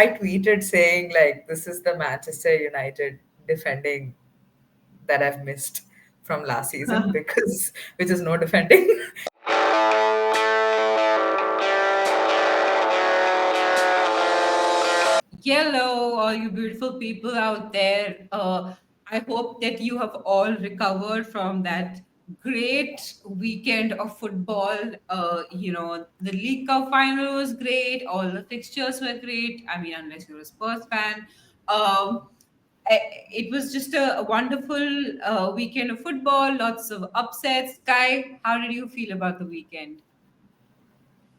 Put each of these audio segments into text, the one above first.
I tweeted saying like this is the Manchester United defending that I've missed from last season because which is no defending. Hello, all you beautiful people out there. I hope that you have all recovered from that great weekend of football. The League Cup final was great. All the fixtures were great. I mean, unless you're a Spurs fan. Um, it was just a wonderful weekend of football, lots of upsets. Kai, how did you feel about the weekend?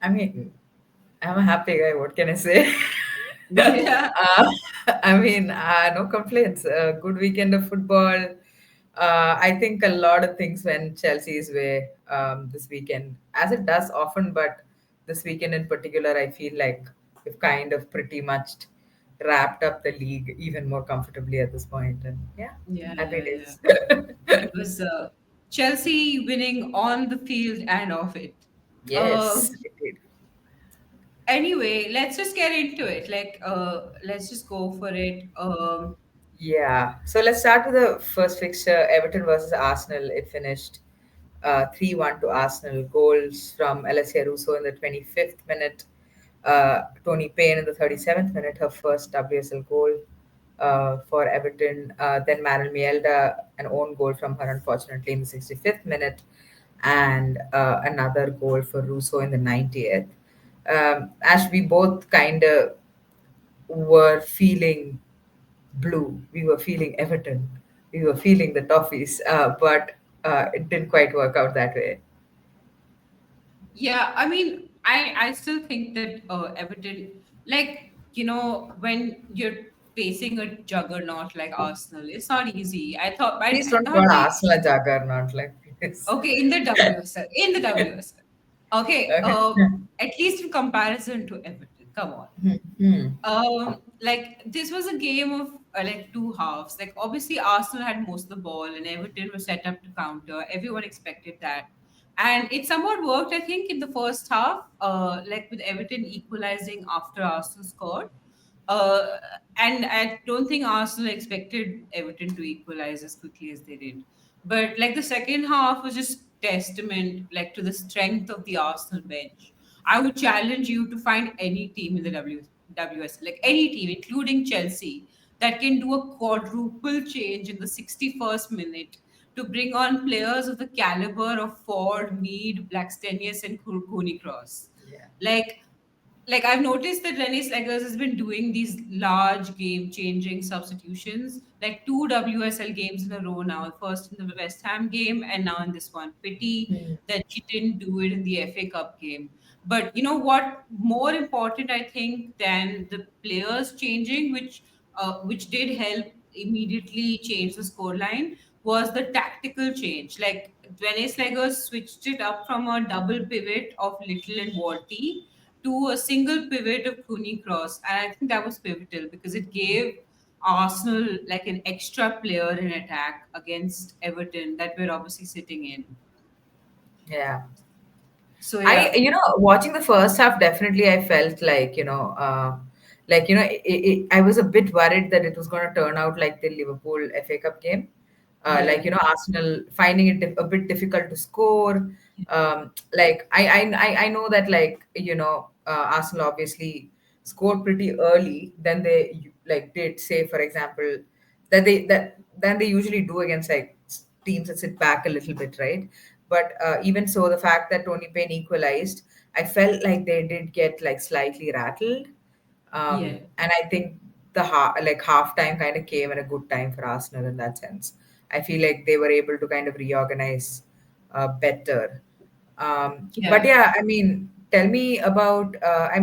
I mean, I'm a happy guy. What can I say? Yeah. I mean, no complaints. Good weekend of football. I think a lot of things went Chelsea's way this weekend, as it does often. But this weekend in particular, I feel like we've kind of pretty much wrapped up the league even more comfortably at this point. And yeah, Yeah, happy yeah, yeah. days. It was Chelsea winning on the field and off it. Uh, Yes, indeed. anyway, let's just get into it. Let's just go for it. Yeah. So let's start with the first fixture, Everton versus Arsenal. It finished 3-1 to Arsenal. Goals from Alessia Russo in the 25th minute, Tony Payne in the 37th minute, her first WSL goal for Everton. Then Manuel Mielda, an own goal from her, unfortunately, in the 65th minute, and another goal for Russo in the 90th. As we both kind of were feeling blue. We were feeling Everton. We were feeling the Toffees, but it didn't quite work out that way. Yeah, I mean, I still think that Everton, when you're facing a juggernaut like Arsenal, it's not easy. Please I don't thought call they Arsenal a juggernaut like this. Okay, in the WSL, in the WSL. Okay, Okay. at least in comparison to Everton. Come on. Hmm. Like this was a game of like two halves. Like obviously Arsenal had most of the ball and Everton was set up to counter. Everyone expected that, and it somewhat worked. I think in the first half, like with Everton equalizing after Arsenal scored. Uh, and I don't think Arsenal expected Everton to equalize as quickly as they did. But like the second half was just testament like to the strength of the Arsenal bench. I would challenge you to find any team in the WSL, like any team, including Chelsea, that can do a quadruple change in the 61st minute to bring on players of the caliber of Ford, Mead, Blackstenius, and Cooney Cross. Yeah. Like I've noticed that Rennie Sleggers has been doing these large game changing substitutions, like two WSL games in a row now. First in the West Ham game and now in this one. Pity Hmm. that she didn't do it in the FA Cup game. But you know what? More important, I think, than the players changing, which did help immediately change the scoreline, was the tactical change. Like Rennie Sleggers switched it up from a double pivot of Little and Warty to a single pivot of Cooney Cross. And I think that was pivotal because it gave Arsenal like an extra player in attack against Everton that we're obviously sitting in. Yeah. So I, yeah. watching the first half, definitely I felt I was a bit worried that it was going to turn out like the Liverpool FA Cup game. Yeah. Arsenal finding it a bit difficult to score. I know that Arsenal obviously scored pretty early. Then they like did say, for example, that than they usually do against like teams that sit back a little bit, right? But even so, the fact that Tony Payne equalized, I felt like they did get like slightly rattled, Yeah. and I think halftime kind of came at a good time for Arsenal in that sense. I feel like they were able to kind of reorganize better. But Yeah. yeah, I mean, tell me about. Tell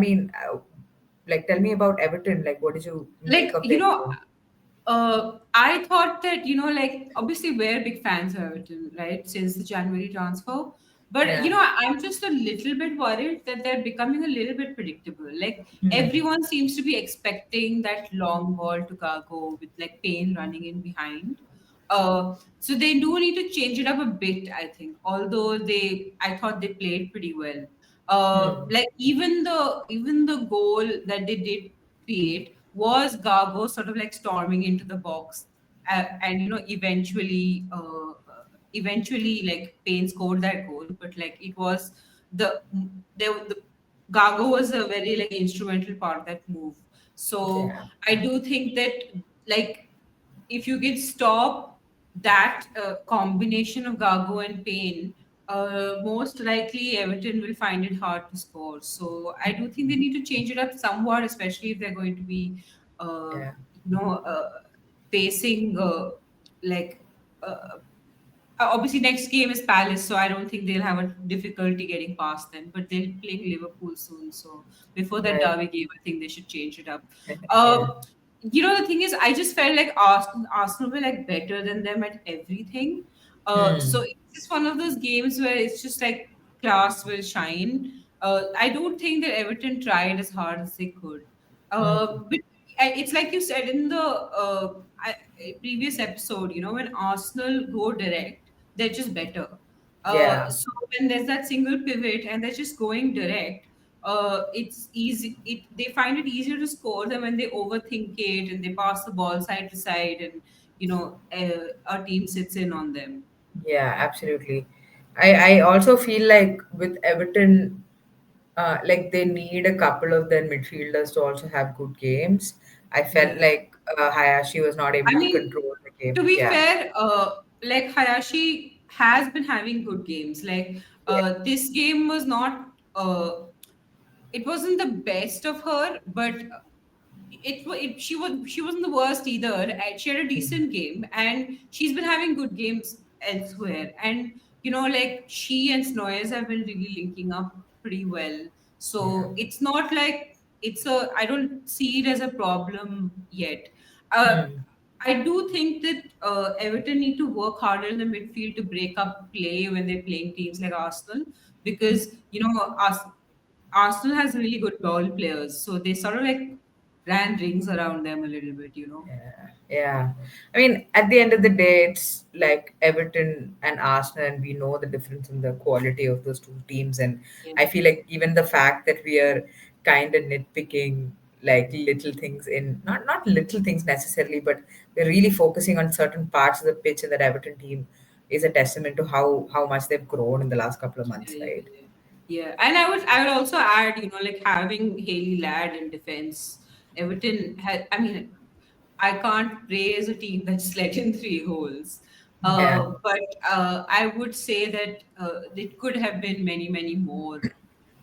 me about Everton. Like, what did you make Like, of their game? I thought that, like obviously we're big fans of Everton, right? Since the January transfer. But Yeah. I'm just a little bit worried that they're becoming a little bit predictable. Like Hmm. everyone seems to be expecting that long ball to go with like Payne running in behind. So they do need to change it up a bit, I think. Although I thought they played pretty well. Hmm. Like even the goal that they did create was Gargo sort of like storming into the box, and eventually like Payne scored that goal, but like it was the the Gago was a very like instrumental part of that move. So Yeah. I do think that, like, if you can stop that combination of Gago and Payne, most likely Everton will find it hard to score. So I do think they need to change it up somewhat, especially if they're going to be, uh, Yeah. you know, facing like. Obviously, next game is Palace, so I don't think they'll have a difficulty getting past them. But they'll play Liverpool soon, so before that Right. Derby game, I think they should change it up. Yeah. Uh, the thing is, I just felt like Arsenal were like better than them at everything. So Hmm. it's just one of those games where it's just like class will shine. I don't think that Everton tried as hard as they could. Hmm. But it's like you said in the previous episode, when Arsenal go direct, they're just better. Yeah. So when there's that single pivot and they're just going direct, it's easy. They find it easier to score than when they overthink it and they pass the ball side to side, and our team sits in on them. Yeah, absolutely. I also feel like with Everton, like they need a couple of their midfielders to also have good games. I felt Yeah. like Hayashi was not able I to mean, control the to game. be Yeah. fair, like Hayashi has been having good games. Like Yeah. this game was not. It wasn't the best of her, but she wasn't the worst either. And she had a Mm. decent game, and she's been having good games elsewhere. And like she and Snoyers have been really linking up pretty well. Yeah. So it's not like it's a. I don't see it as a problem yet. Uh, Hmm. I do think that Everton need to work harder in the midfield to break up play when they're playing teams like Arsenal, because Arsenal has really good ball players, so they sort of like ran rings around them a little bit. Yeah, yeah. I mean, at the end of the day, it's like Everton and Arsenal, and we know the difference in the quality of those two teams. And Yeah, I feel like even the fact that we are kind of nitpicking like little things in not little things necessarily, but we're really focusing on certain parts of the pitch in that Everton team is a testament to how much they've grown in the last couple of months, yeah, right? yeah. Yeah, and I would also add, like having Haley Ladd in defense. Everton had, I mean, I can't praise a team that's let in three goals. Yeah, But I would say that it could have been many, many more.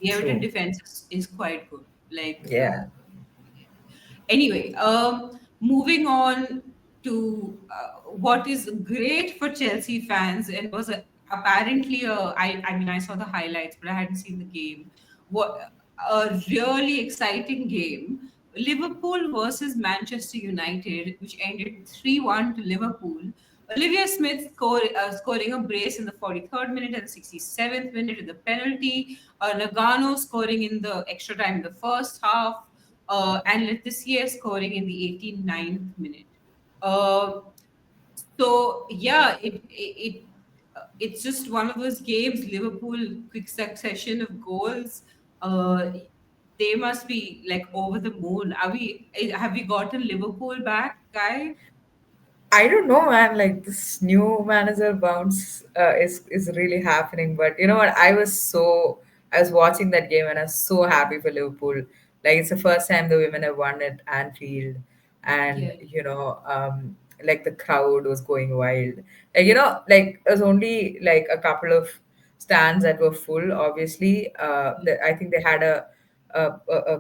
The Everton true. defense is quite good. Like, Yeah. anyway, moving on to what is great for Chelsea fans and was apparently I mean, I saw the highlights, but I hadn't seen the game. What a really exciting game. Liverpool versus Manchester United, which ended 3-1 to Liverpool. Olivia Smith scoring a brace in the 43rd minute and the 67th minute in the penalty. Nagano scoring in the extra time in the first half, and Leticia scoring in the 89th minute. Uh, so yeah, it's just one of those games. Liverpool quick succession of goals. Uh, they must be like over the moon. Have we gotten Liverpool back, guy? I don't know, man. Like this new manager bounce is really happening. But you know what? I was watching that game and I was so happy for Liverpool. Like it's the first time the women have won at Anfield, and Yeah, like the crowd was going wild. Like it was only like a couple of stands that were full. Obviously, yeah, I think they had a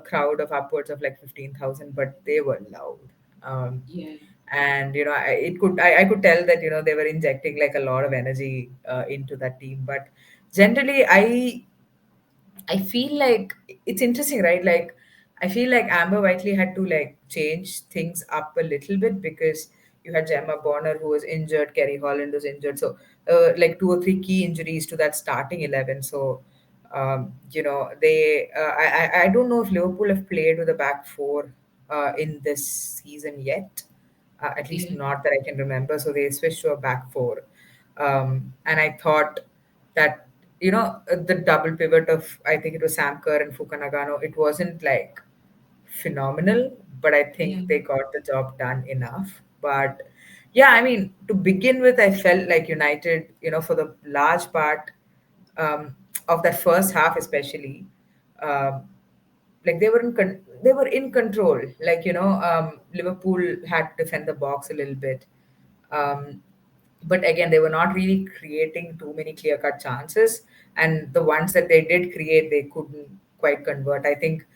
crowd of upwards of like 15,000, but they were loud. yeah, And I could tell that they were injecting like a lot of energy into that team. But generally, I feel like it's interesting, right? Like, I feel like Amber Whiteley had to like change things up a little bit because you had Gemma Bonner who was injured, Kerry Holland was injured, so like two or three key injuries to that starting 11. So, I don't know if Liverpool have played with a back four in this season yet, at least yeah, not that I can remember. So they switched to a back four, and I thought that the double pivot of I think it was Sam Kerr and Fuka Nagano, it wasn't like phenomenal, but I Yeah. think they got the job done enough. But yeah, I mean, to begin with, I felt like United, for the large part um, of that first half, especially, um, like they were in control. Like Liverpool had to defend the box a little bit. Um, but again, they were not really creating too many clear cut chances, and the ones that they did create, they couldn't quite convert. I think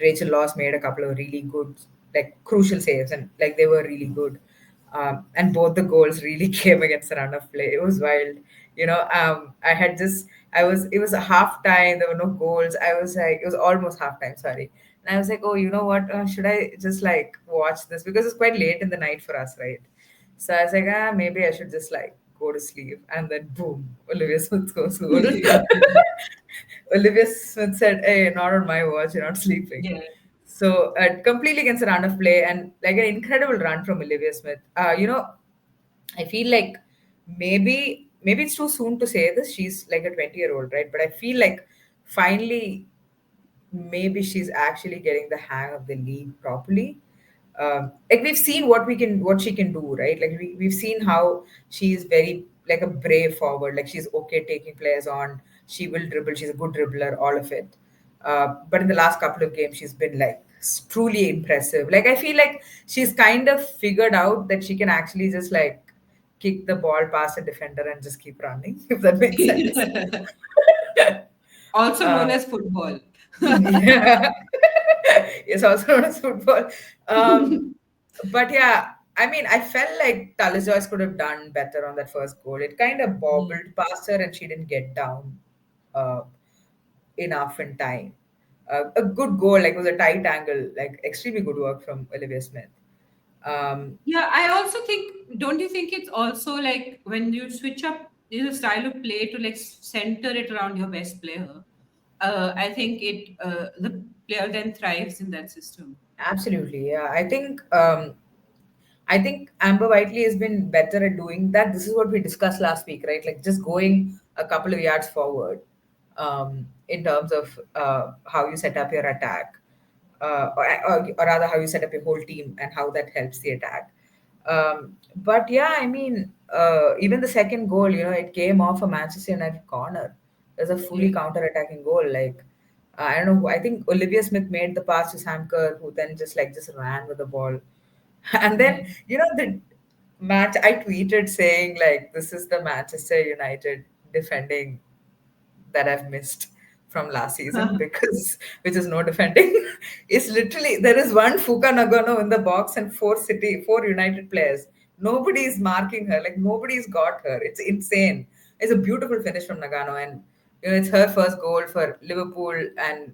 Rachel Laws made a couple of really good, like crucial saves, and like they were really good. And both the goals really came against the run of play. It was wild. I had just, it was a half time, there were no goals. I was like, it was almost half time, sorry. And I was like, oh, you know what? Should I just like watch this? Because it's quite late in the night for us, right? So I was like, maybe I should just like go to sleep. And then boom, Olivia Smith scores goal. Olivia Smith said, hey, not on my watch, you're not sleeping. Yeah. So completely against the run of play and like an incredible run from Olivia Smith. I feel like maybe it's too soon to say this. She's like a 20-year-old, right? But I feel like finally maybe she's actually getting the hang of the league properly. Like we've seen what she can do, right? Like we've seen how she's very like a brave forward. Like she's okay taking players on. She will dribble. She's a good dribbler. All of it. But in the last couple of games, she's been like truly impressive. Like I feel like she's kind of figured out that she can actually just like kick the ball past a defender and just keep running, if that makes sense. Also known Uh, as football. yeah. It's also known as football. Um, but yeah, I mean, I felt like Talis Joyce could have done better on that first goal. It kind of Yeah. bobbled past her and she didn't get down uh, enough in time. A good goal, like it was a tight angle, like extremely good work from Olivia Smith. Um, Yeah, I also think, don't you think it's also like when you switch up the style of play to like center it around your best player, I think the player then thrives in that system. Absolutely, yeah. I think Amber Whiteley has been better at doing that. This is what we discussed last week, right? Like just going a couple of yards forward in terms of how you set up your attack, or rather how you set up your whole team and how that helps the attack. But yeah, I mean, even the second goal, it came off a Manchester United corner. There's a fully Yeah. counter-attacking goal. Like I don't know. I think Olivia Smith made the pass to Sam Kerr, who then just ran with the ball. And Yeah. then, the match I tweeted saying like this is the Manchester United defending that I've missed from last season because which is no defending. It's literally there is one Fuka Nagano in the box and four United players. Nobody is marking her, like nobody's got her. It's insane. It's a beautiful finish from Nagano, and it's her first goal for Liverpool, and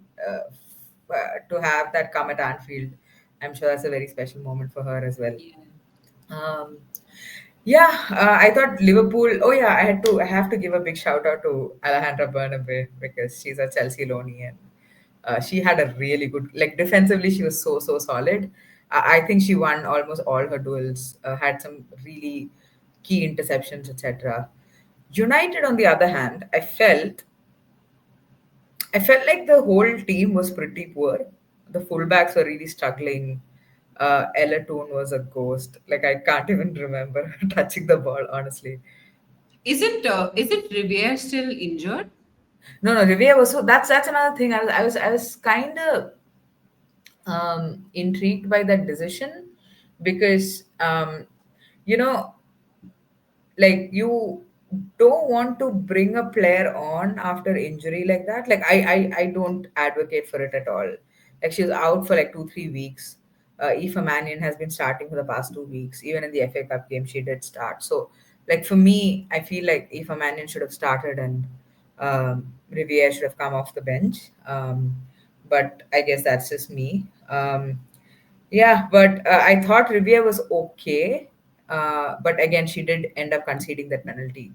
to have that come at Anfield, I'm sure that's a very special moment for her as well. Yeah. Um, yeah, I thought Liverpool. Oh yeah, I have to give a big shout out to Alejandra Bernabeu because she's a Chelsea loanee and she had a really good like defensively. She was so solid. I think she won almost all her duels. Had some really key interceptions, etc. United, on the other hand, I felt like the whole team was pretty poor. The fullbacks were really struggling. Ella Toon was a ghost. Like I can't even remember touching the ball, honestly. Isn't Riviere still injured? No, no, Rivia was so. That's another thing. I was kind of intrigued by that decision because you know like you don't want to bring a player on after injury like that. Like I don't advocate for it at all. Like she was out for like 2 3 weeks. Aoife Mannion has been starting for the past 2 weeks. Even in the FA Cup game she did start. So like for me I feel like Aoife Mannion should have started and Riviere should have come off the bench. But I guess that's just me. Yeah, but I thought Riviere was okay. But again, she did end up conceding that penalty.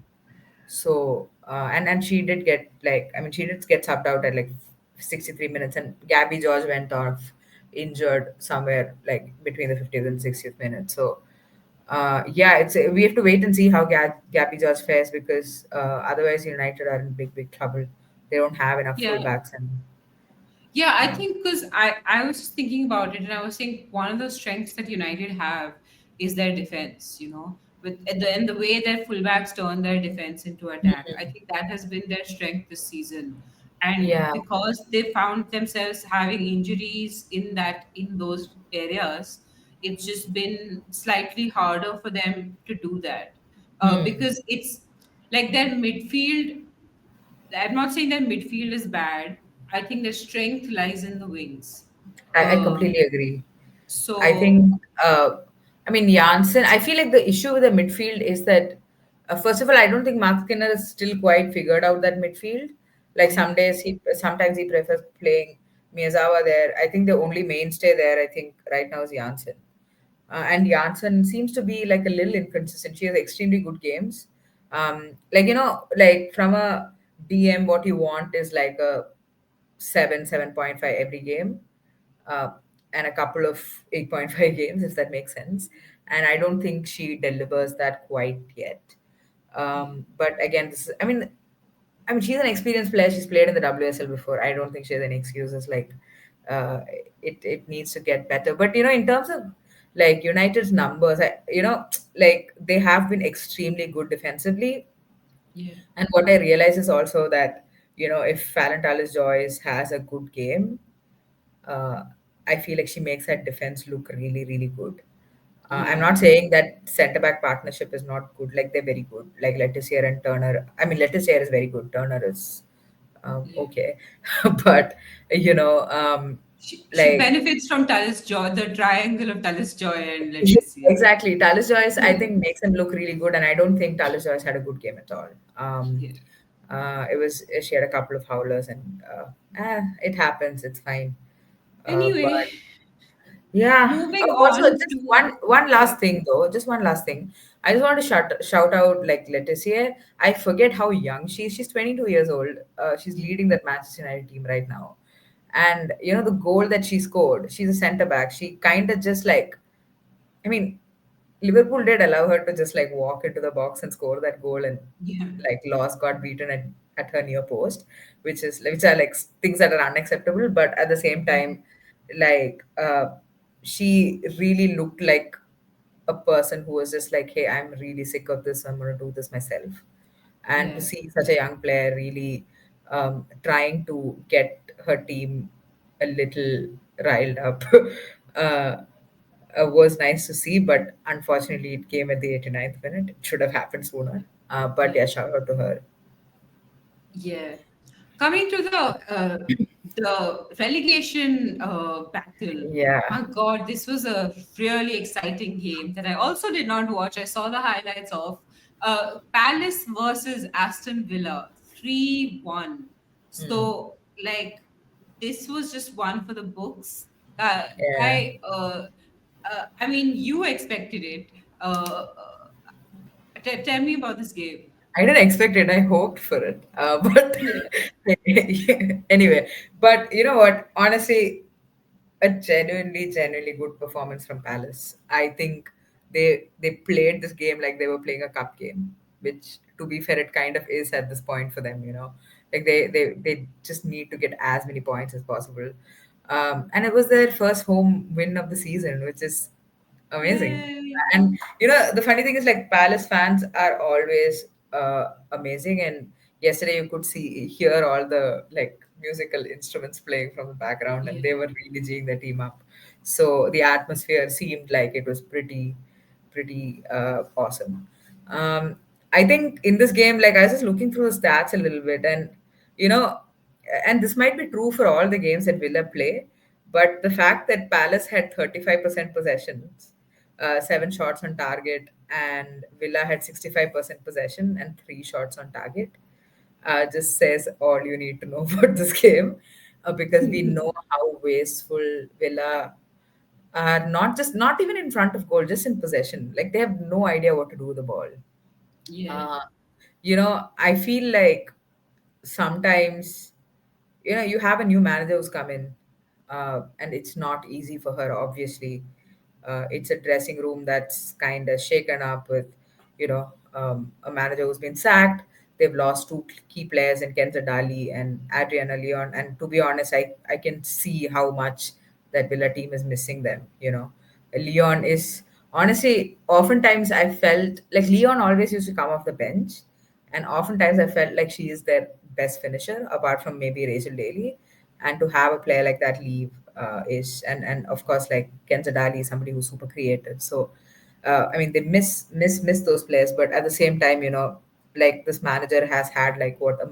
So and she did get like I mean she did get subbed out at like 63 minutes, and Gabby George went off injured somewhere like between the 50th and 60th minute. So yeah, it's we have to wait and see how Gabby George fares because otherwise United are in big trouble. They don't have enough Yeah. fullbacks and Yeah, I think because I was just thinking about it and I was saying one of the strengths that United have is their defense, with and the way their fullbacks turn their defense into attack. I think that has been their strength this season. And Yeah. because they found themselves having injuries in those areas, it's just been slightly harder for them to do that. Hmm. Because it's like their midfield. I'm not saying that midfield is bad. I think the strength lies in the wings. I Uh, completely agree. I so think, I mean, Janssen, I feel like the issue with the midfield is that, first of all, I don't think Mark Skinner has still quite figured out that midfield. Like yeah, sometimes he prefers playing Miyazawa there. I think the only mainstay there, I think, right now is Janssen. And Janssen seems to be like a little inconsistent. She has extremely good games. Like, like from a DM, what you want is like a 7.5 every game, uh, and a couple of 8.5 games, if that makes sense. And I don't think she delivers that quite yet. yeah, But again, I mean, she's an experienced player. She's played in the WSL before. I don't think she has any excuses. Like, uh, it needs to get better. But in terms of like United's numbers, like they have been extremely good defensively. yeah, And what I realize is also that if Fallon Joyce has a good game, uh, I feel like she makes that defense look really, really good. I'm yeah, not saying that centre back partnership is not good. Like they're very good. Like Letizier and Turner. I mean, Letizier is very good. Turner is yeah. okay, but you know, She like benefits from Talis Joy, the triangle of Talis Joy and yeah, Leticia. exactly. Talis Joyce, I Yeah, think, makes him look really good, and I don't think Talis Joyce had a good game at all. yeah. It was she had a couple of howlers, and it happens. It's fine. But Anyway, yeah. moving Oh, also, on just to one yeah, last thing though. Just one last thing. I just want to shout out like Leticia. I forget how young she is. She's 22 years old. She's yeah, leading that Manchester United team right now. And the goal that she scored. She's a centre back. She kind of just like, I mean, Liverpool did allow her to just like walk into the box and score that goal, and yeah, like Laws got beaten at her near post, which are like things that are unacceptable. But at the same yeah, time, like she really looked like a person who was just like, hey, I'm really sick of this. I'm gonna do this myself. And to yeah, see such a young player really trying to get her team a little riled up uh, was nice to see, but unfortunately, it came at the 89th minute. It should have happened sooner. But yeah. yeah, shout out to her. Yeah. Coming to the relegation battle. Yeah. My God, this was a really exciting game that I also did not watch. I saw the highlights of Palace versus Aston Villa, 3-1. Mm. So, like, this was just one for the books. Uh, Yeah. I mean, you expected it. Tell me about this game. I didn't expect it. I hoped for it. But Yeah, anyway, but you know what? Honestly, a genuinely good performance from Palace. I think they played this game like they were playing a cup game, which to be fair, it kind of is at this point for them. Like they just need to get as many points as possible. And it was their first home win of the season, which is amazing. yay. And the funny thing is like Palace fans are always amazing. And yesterday you could hear all the like musical instruments playing from the background, and Yeah. they were really geeing their team up. So the atmosphere seemed like it was pretty awesome. I think in this game, like I was just looking through the stats a little bit, and you know, and this might be true for all the games that Villa play, but the fact that Palace had 35% possessions, seven shots on target, and Villa had 65% possession and three shots on target, just says all you need to know about this game, because we know how wasteful Villa are, not even in front of goal, just in possession. Like they have no idea what to do with the ball. Yeah. Uh, I feel like sometimes you have a new manager who's come in, and it's not easy for her, obviously. It's a dressing room that's kind of shaken up with a manager who's been sacked. they've lost two key players in Kenza Dali and Adriana Leon. And to be honest, I can see how much that Villa team is missing them. Leon is honestly, oftentimes I felt like Leon always used to come off the bench, and oftentimes I felt like she is their best finisher, apart from maybe Rachel Daly. And to have a player like that leave is, and of course, like Kenza Dali is somebody who's super creative. So I mean, they miss those players, but at the same time, like this manager has had like what, a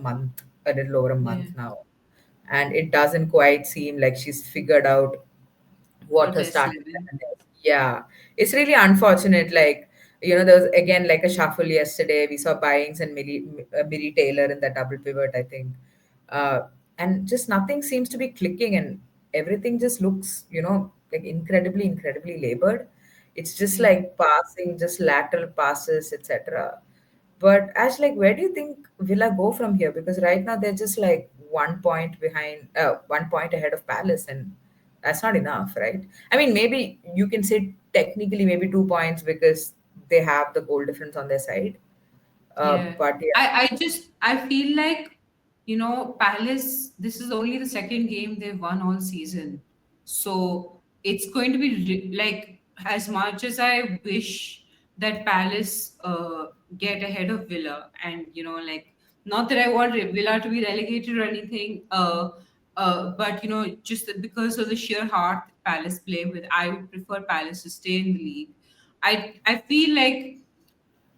little over a Yeah. month now, and it doesn't quite seem like she's figured out what Her her best starting 11. 11 is. Yeah, it's really unfortunate. Like, there was again like a shuffle yesterday. We saw Byings and Millie Taylor in that double pivot, I think. Uh, and just nothing seems to be clicking, and everything just looks, like incredibly labored. It's just Yeah. like passing, just lateral passes, etc. But Ash, like, where do you think Villa go from here? Because right now they're just like 1 point behind, 1 point ahead of Palace, and that's not enough, right? I mean, maybe you can say technically maybe 2 points because they have the goal difference on their side. Yeah. But yeah, I feel like, Palace, this is only the second game they've won all season. So it's going to be like, as much as I wish that Palace get ahead of Villa, and like, not that I want Villa to be relegated or anything, but just that because of the sheer heart that Palace play with, I would prefer Palace to stay in the league. I feel like,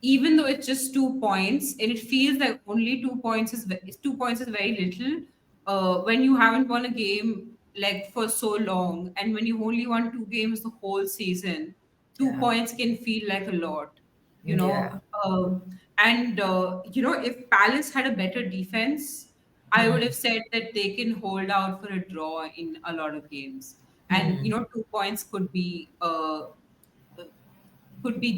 even though it's just 2 points, and it feels like only 2 points is 2 points is very little, when you haven't won a game like for so long, and when you only won two games the whole season, two yeah, points can feel like a lot, you yeah. know. And if Palace had a better defense, I would Hmm. have said that they can hold out for a draw in a lot of games, and Hmm. 2 points could be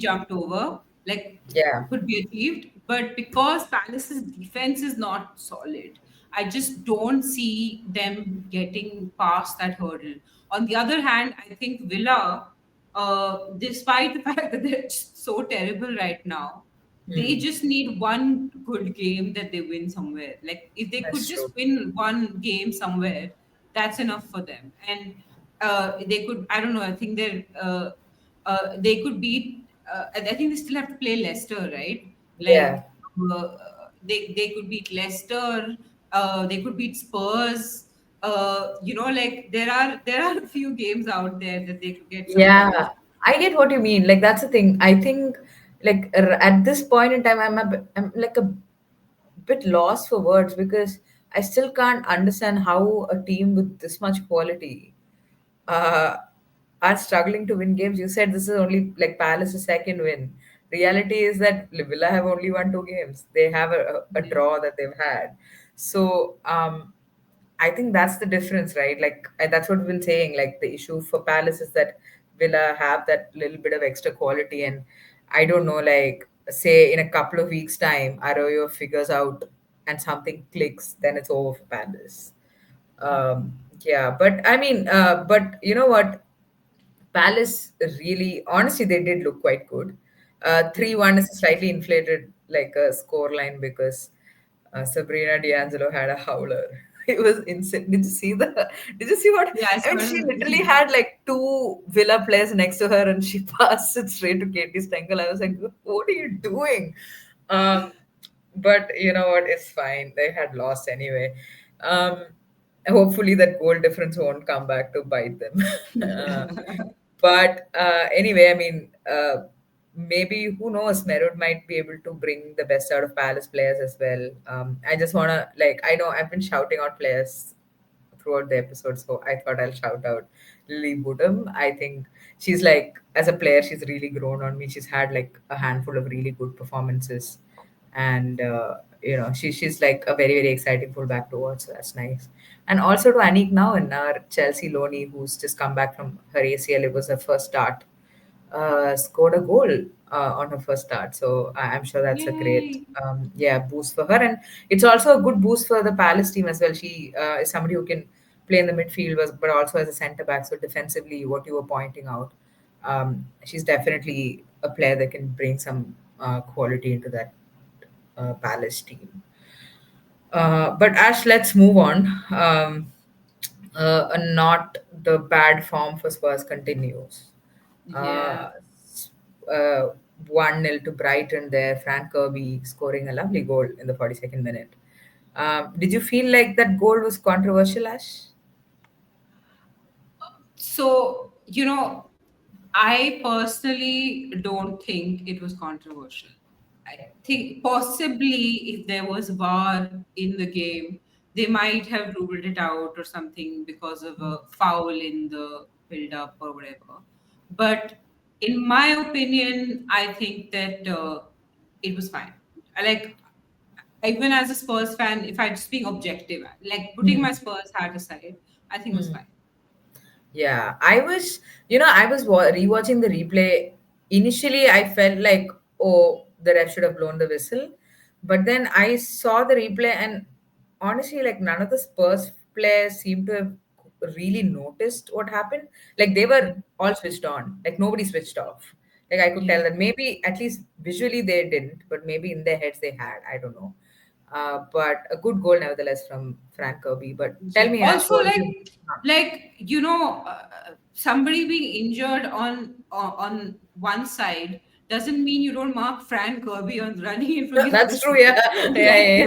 jumped over, like Yeah. could be achieved. But because Palace's defense is not solid, I just don't see them getting past that hurdle. On the other hand, I think Villa, despite the fact that they're just so terrible right now, they Hmm. just need one good game that they win somewhere. Like, if they could That's true. just win one game somewhere, that's enough for them. And they could, I don't know, I think they could beat. I think they still have to play Leicester, right? Yeah. Like, they could beat Leicester. They could beat Spurs. Like, there are a few games out there that they could get some points. Yeah, I get what you mean. Like that's the thing. I think like at this point in time, I'm like a bit lost for words because I still can't understand how a team with this much quality uh, are struggling to win games. You said this is only like Palace's second win. Reality is that Villa have only won two games. They have a Yeah. draw that they've had. So I think that's the difference, right? Like that's what we've been saying. Like the issue for Palace is that Villa have that little bit of extra quality, and I don't know, like say in a couple of weeks' time, Arroyo figures out and something clicks, then it's over for Palace. Yeah, but I mean, but you know what? Palace really, honestly, they did look quite good. Yeah. 3-1 is slightly inflated, like a score line because Sabrina D'Angelo had a howler. It was insane. Did you see the? Did you see what? Yeah, I I mean, saw she the literally video. had like two Villa players next to her, and she passed it straight to Katie Stengel. I was like, "What are you doing?" Um, but you know what? It's fine. They had lost anyway. Um, hopefully, that goal difference won't come back to bite them. uh, but anyway, I mean, maybe who knows? Merud might be able to bring the best out of Palace players as well. I just wanna like I know I've been shouting out players throughout the episode, so I thought I'll shout out Lily Budum. I think she's like as a player, she's really grown on me. She's had like a handful of really good performances, and she's like a very exciting fullback to watch. So that's nice. And also to Anik now and our Chelsea Loney, who's just come back from her ACL. It was her first start, scored a goal on her first start. So I'm sure that's a great Yay. boost for her, and it's also a good boost for the Palace team as well. She is somebody who can play in the midfield, but also as a centre back. So defensively, what you were pointing out, she's definitely a player that can bring some quality into that. Palace team. But Ash, let's move on. Not the bad form for Spurs continues. Yeah. Uh, 1-0 to Brighton there. Frank Kirby scoring a lovely goal in the 42nd minute. Did you feel like that goal was controversial, Ash? So, I personally don't think it was controversial. I think possibly if there was VAR in the game, they might have ruled it out or something because of a foul in the build up or whatever. But in my opinion, I think that it was fine. Like, even as a Spurs fan, if I'm just being objective, like putting my Hmm. Spurs hat aside, I think it was Hmm. fine. Yeah, I was rewatching the replay. Initially, I felt like, oh, the ref should have blown the whistle. But then I saw the replay, and honestly, like, none of the Spurs players seemed to have really noticed what happened. Like, they were all switched on, like, nobody switched off. Like, I could Yeah. tell that maybe, at least visually, they didn't, but maybe in their heads they had. I don't know. But a good goal, nevertheless, from Frank Kirby. But tell Yeah. me, Ash, Also, what did you. somebody being injured on one side doesn't mean you don't mark Frank Kirby on running in from the other That's true. side. Yeah, yeah,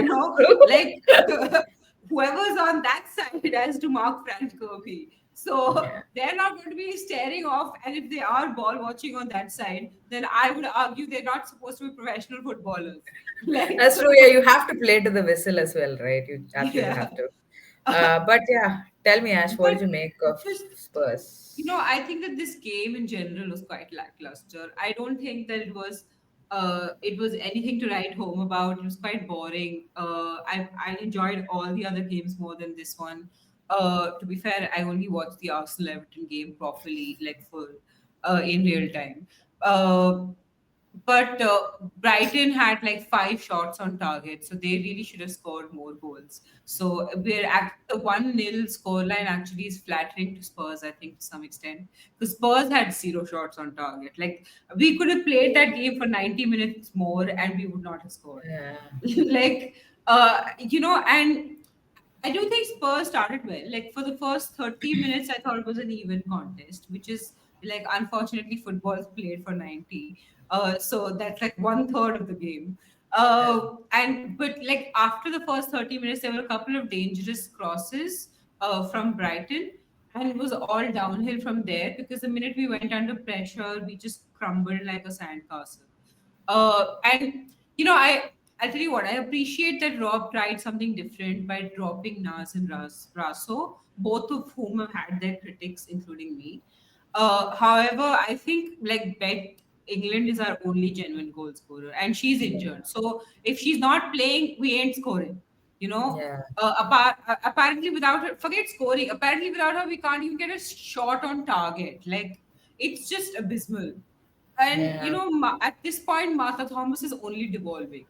Like, yeah. like whoever's on that side has to mark Frank Kirby. So Yeah, they're not going to be staring off. And if they are ball watching on that side, then I would argue they're not supposed to be professional footballers. Like, that's true. Yeah, you have to play to the whistle as well, right? You absolutely yeah. have to. But yeah, tell me, Ash, what But did you make of just Spurs? I think that this game in general was quite lackluster. I don't think that it was anything to write home about. It was quite boring. I enjoyed all the other games more than this one. To be fair, I only watched the Arsenal Everton game properly, like full, in real time. Uh, but Brighton had like 5 shots on target, so they really should have scored more goals. So we're at the 1-0 scoreline actually is flattering to Spurs, I think, to some extent. Because Spurs had 0 shots on target. Like, we could have played that game for 90 minutes more and we would not have scored. Yeah, Like, and I do think Spurs started well. Like, for the first 30 minutes, I thought it was an even contest, which is like, unfortunately football is played for 90. So that's like one third of the game. yeah, And but like after the first 30 minutes, there were a couple of dangerous crosses from Brighton, and it was all downhill from there because the minute we went under pressure, we just crumbled like a sandcastle. And I'll tell you what, I appreciate that Rob tried something different by dropping Nas and Raso, both of whom have had their critics, including me. However, I think like Bet England is our only genuine goal scorer, and she's injured. So if she's not playing, we ain't scoring. yeah, Apparently without her, forget scoring. Apparently without her, we can't even get a shot on target. Like, it's just abysmal. And yeah. at this point, Martha Thomas is only devolving.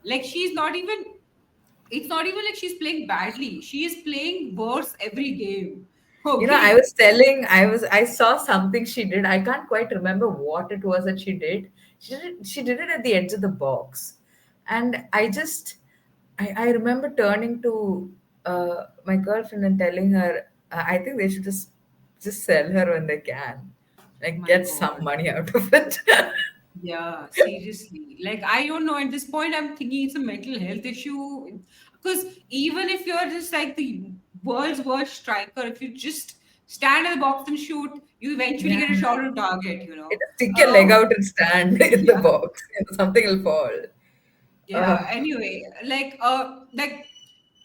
Like, it's not even like she's playing badly. She is playing worse every game. I Okay. was telling, I saw something she did. I can't quite remember what it was that she did. She did it at the edge of the box, and I remember turning to my girlfriend and telling her, I think they should just sell her when they can, like My get some God. money out of it. Yeah, seriously. Like, I don't know. At this point, I'm thinking it's a mental health issue. Because even if you're just like the world's worst striker, if you just stand in the box and shoot, you eventually Yeah, get a shot on target. stick your leg Um, out and stand in the yeah. box. Something will fall. Yeah. Uh, Anyway, like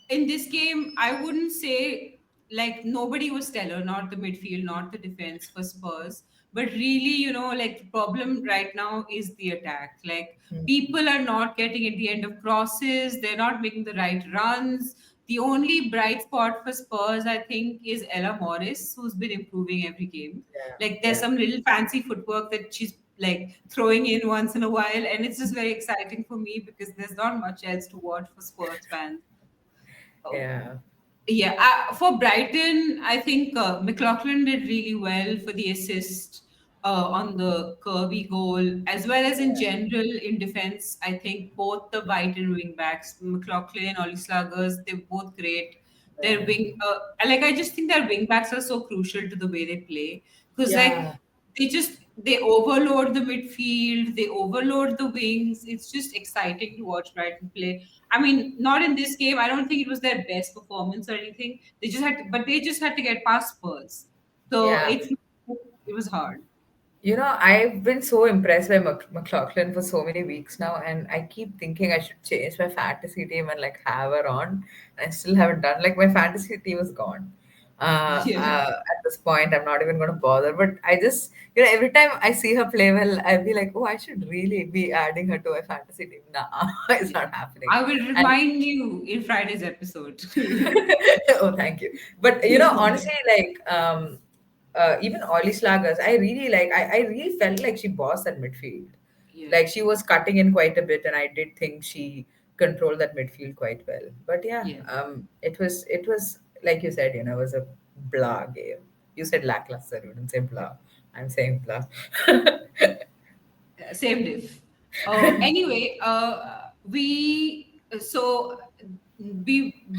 in this game, I wouldn't say like nobody was stellar, not the midfield, not the defense for Spurs. But really, like the problem right now is the attack. Like, people are not getting at the end of crosses, they're not making the right runs. The only bright spot for Spurs, I think, is Ella Morris, who's been improving every game. yeah, Like, there's yeah, some little fancy footwork that she's like throwing in once in a while, and it's just very exciting for me because there's not much else to watch for Spurs fans. Oh, yeah. yeah. For Brighton, I think McLaughlin did really well for the assist. on the Kirby goal, as well as in Yeah. general in defense. I think both the Brighton wing backs, McLaughlin and Ollie Sluggers, they're both great. Their Yeah. wing, like I just think their wing backs are so crucial to the way they play because Yeah. they overload the midfield, they overload the wings. It's just exciting to watch Brighton play. I mean, not in this game. I don't think it was their best performance or anything. But they just had to get past Spurs. So Yeah. it was hard. I've been so impressed by McLaughlin for so many weeks now, and I keep thinking I should change my fantasy team and like have her on. And I still haven't done. Like my fantasy team is gone. Yeah. At this point, I'm not even going to bother. But I just, every time I see her play well, I'll be like, oh, I should really be adding her to my fantasy team. Nah, it's Yeah. not happening. I will And remind you in Friday's episode. oh, thank you. But honestly, like even Ollie Slagers, I really like. I really felt like she bossed that midfield. Yeah. Like she was cutting in quite a bit, and I did think she controlled that midfield quite well. But yeah, Yeah. it was like you said, it was a blah game. You said lackluster. You didn't say blah. I'm saying blah. Same diff. Anyway, we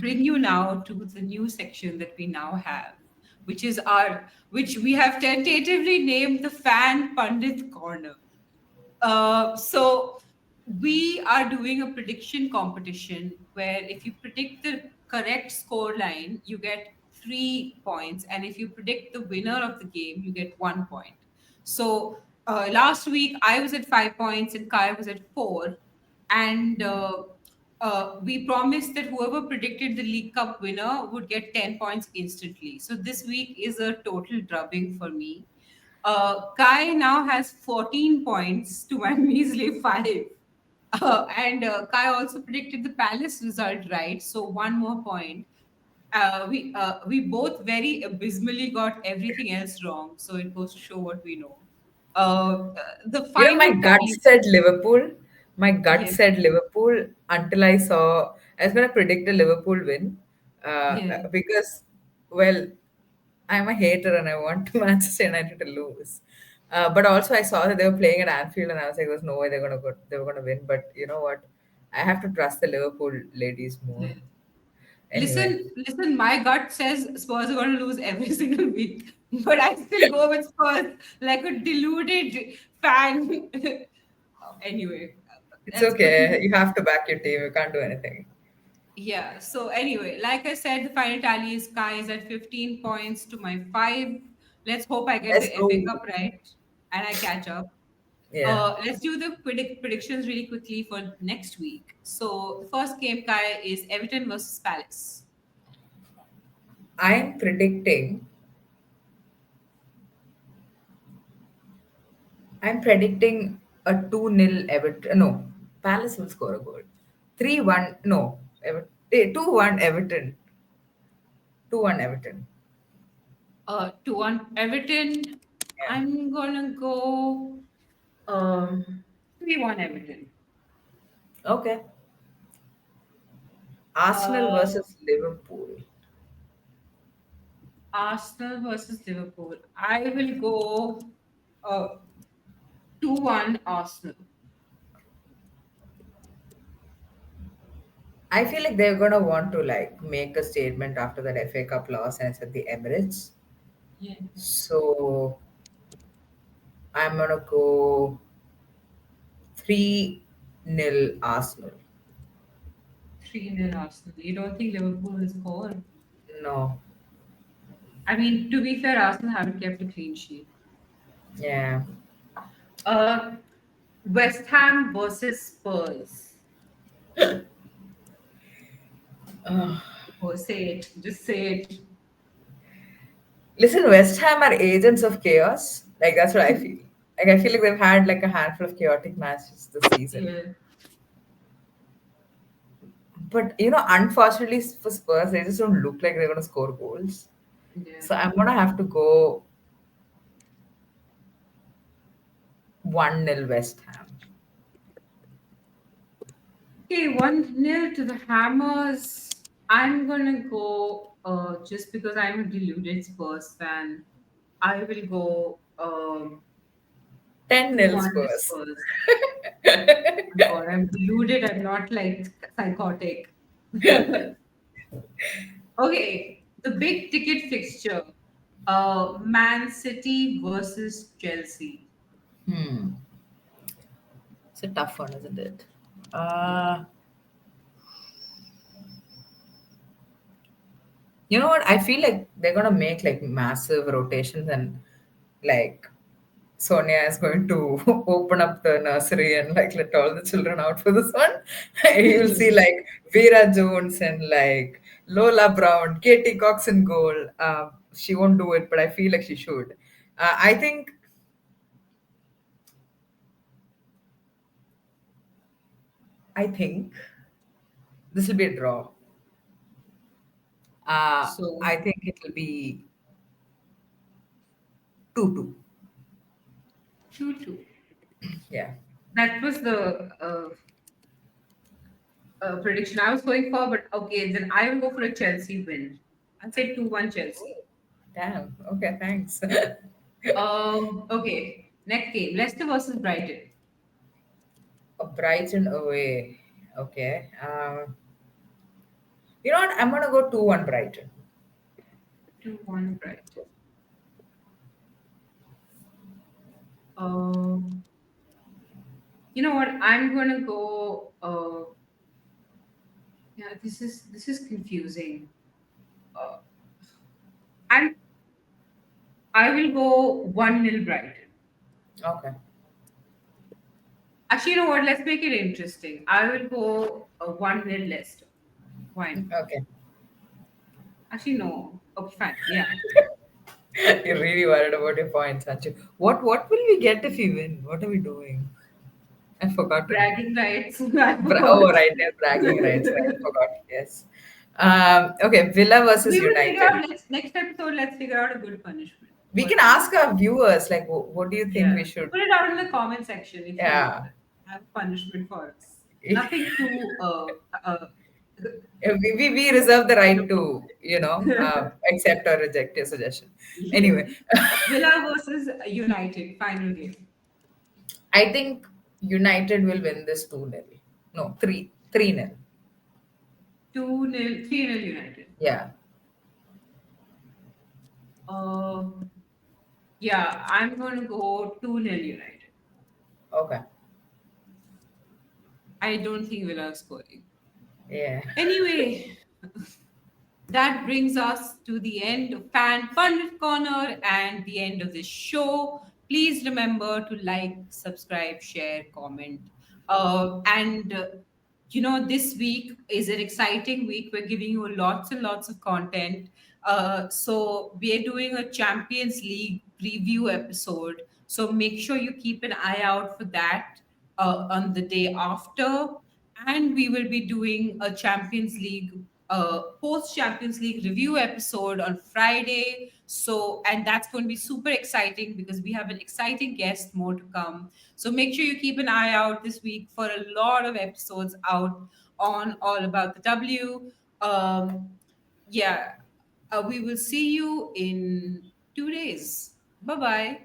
bring you now to the new section that we now have, which we have tentatively named the Fan Pundit Corner. So we are doing a prediction competition where if you predict the correct score line, you get 3 points, and if you predict the winner of the game, you get 1 point. So last week I was at 5 points and Kai was at four, and we promised that whoever predicted the League Cup winner would get 10 points instantly. So this week is a total drubbing for me. Kai now has 14 points to my measly five. And Kai also predicted the Palace result right, so one more point. We both very abysmally got everything else wrong, so it goes to show what we know. The My final gut tally, said Liverpool. My gut yeah, said Liverpool until I was going to predict a Liverpool win yeah, because, well, I'm a hater and I want Manchester United to lose. But also, I saw that they were playing at Anfield and I was like, there's no way they were going to win. But you know what? I have to trust the Liverpool ladies more. yeah. Anyway, Listen, my gut says Spurs are going to lose every single week, but I still go with Spurs like a deluded fan. Anyway, it's let's continue. okay. You have to back your team. You can't do anything. Yeah, so anyway, like I said, the final tally is Kai is at 15 points to my five. Let's hope I get Let's the FA go. Cup right and I catch up. Yeah. Let's do the predictions really quickly for next week. So the first game, Kai, is Everton versus Palace. I'm predicting I'm predicting a 2-0 Everton. No, Palace will score a goal. 3-1. No, 2-1 Everton. 2-1 Everton. 2-1 Everton. Yeah. I'm gonna go 3-1 Everton. Okay. Arsenal Uh, versus Liverpool. Arsenal versus Liverpool. I will go 2-1 Arsenal. I feel like they're gonna want to like make a statement after that FA Cup loss and it's at the Emirates. Yeah. So I'm gonna go 3-0 Arsenal. 3-0 Arsenal. You don't think Liverpool will score? No. I mean, to be fair, Arsenal haven't kept a clean sheet. Yeah. Uh, West Ham versus Spurs. Ugh. Oh, say it. Just say it. Listen, West Ham are agents of chaos. Like that's what I feel. Like I feel like they've had like a handful of chaotic matches this season. Yeah. But unfortunately for Spurs, they just don't look like they're gonna score goals. Yeah. So I'm gonna have to go 1-0 West Ham. Okay, 1-0 to the Hammers. I'm gonna go just because I'm a deluded Spurs fan. I will go 10 nil 2-1 Spurs. Spurs. Oh God, I'm deluded. I'm not like psychotic. Okay, the big ticket fixture. Man City versus Chelsea. Hmm. It's a tough one, isn't it? Uh, you know what? I feel like they're gonna make like massive rotations, and like Sonia is going to open up the nursery and like let all the children out for this one. You'll see like Vera Jones and like Lola Brown, Katie Cox in goal. She won't do it, but I feel like she should. I think I think this will be a draw. So I think it will be 2-2. 2-2. Yeah. That was the prediction I was going for, but okay, then I will go for a Chelsea win. I'll say 2-1 Chelsea. Damn. Okay, thanks. Okay, next game, Leicester versus Brighton. Brighton away. Okay. You know what? I'm gonna go 2-1 Brighton. 2-1 Brighton. Um, you know what? I'm gonna go. Yeah, this is confusing. Uh, and I will go 1-0 Brighton. Okay. Actually, you know what? Let's make it interesting. I will go 1-0 Leicester. Why not? Okay. Actually, no. Okay, fine. Yeah. You're really worried about your points, aren't you? What will we get if we win? What are we doing? I've forgotten. Bragging rights. I Oh, forgot. right, they're bragging rights. I forgot. Yes. Okay, Villa versus We will figure United. out next episode. Let's figure out a good punishment. We What can do you ask think? our viewers, like, what do you think we Yeah. should? Put it out in the comment section if you Yeah. have punishment for us. Nothing too We reserve the right inappropriate. to, accept or reject your suggestion. Yes. Anyway, Villa versus United final game. I think United will win this 2-0. No, 3-0. 2-0, 3-0 United. Yeah. Um, yeah, I'm going to go 2-0 United. Okay. I don't think Villa is scoring. Yeah. Anyway, that brings us to the end of Fan Pundit Corner and the end of this show. Please remember to like, subscribe, share, comment. This week is an exciting week. We're giving you lots and lots of content. So we're doing a Champions League preview episode. So make sure you keep an eye out for that on the day after, and we will be doing a Champions League post Champions League review episode on Friday. So, and that's going to be super exciting because we have an exciting guest more to come. So make sure you keep an eye out this week for a lot of episodes out on All About the W. Yeah, we will see you in 2 days. Bye bye.